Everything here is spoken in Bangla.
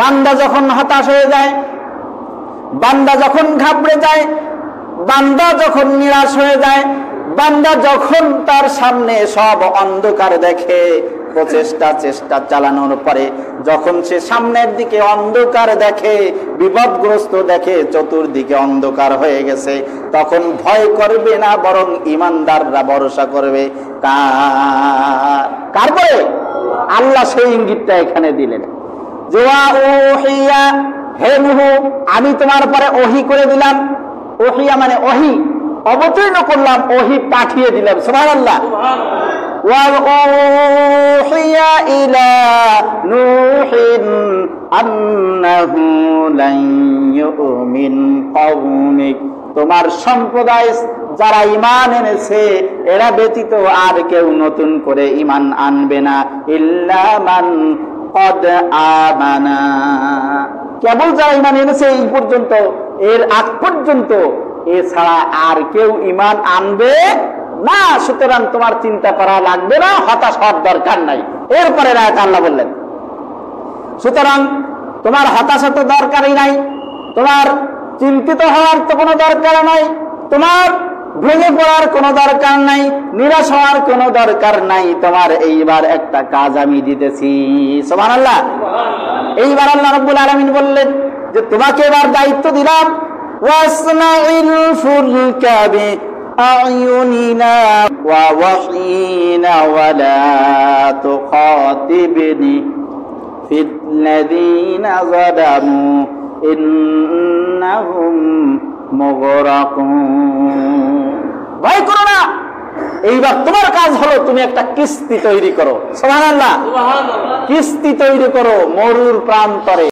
বান্দা যখন হতাশ হয়ে যায়, বান্দা যখন ঘাবড়ে যায়, বান্দা যখন নিরাশ হয়ে যায়, বান্দা যখন তার সামনে সব অন্ধকার দেখে, চেষ্টা চালানোর পরে যখন সে সামনের দিকে অন্ধকার দেখে, বিপদগ্রস্ত দেখে, চতুর্দিকে অন্ধকার হয়ে গেছে, তখন ভয় করবে না, বরং ঈমানদাররা ভরসা করবে কার পরে? আল্লাহ সেই ইঙ্গিতটা এখানে দিলেন যে ওহিয়া, হে নূহ, আমি তোমার পরে ওহী করে দিলাম। ওহিয়া মানে ওহী অবতীর্ণ করলাম, ওহী পাঠিয়ে দিলাম। সুবহানাল্লাহ। وَأُوحِيَ إِلَى نُوحٍ أَنَّهُ لَن يُؤْمِنَ قَوْمُكَ, তোমার সম্প্রদায় যারা ঈমান এনেছে এরা ব্যতীত আর কেউ নতুন করে ঈমান আনবে না, ইল্লা মান ক্বাদ আমানা, কেবল যারা ঈমান এনেছে এই পর্যন্ত, এর আগ পর্যন্ত, এছাড়া আর কেউ ঈমান আনবে না। সুতরাং তোমার চিন্তা করা লাগবে না, হতাশ হওয়ার দরকার নাই। এরপরে আয়াত আল্লাহ বললেন, সুতরাং তোমার হতাশা তো দরকারই নাই, তোমার চিন্তিত হওয়ার তো কোনো দরকার নাই, তোমার ভেঙে পড়ার কোনো দরকার নাই, নিরাশ হওয়ার কোনো দরকার নাই। তোমার এইবার একটা কাজ আমি দিতেছি। সুবহানাল্লাহ। এইবার আল্লাহ রাব্বুল আলামিন বললেন যে তোমাকে এবার দায়িত্ব দিলাম, ওয়াসনাইল ফুলকা বিআয়ুনিনা ওয়া ওয়াহয়িনা ওয়ালা তুখাতিবনি ফিল্লাযীনা যালামু ইন্নাহুম মুগরাকুন। ভয় করো না, এইবার তোমার কাজ হলো তুমি একটা কিস্তি তৈরি করো। সুবহানাল্লাহ। কিস্তি তৈরি করো মরুর প্রান্তরে।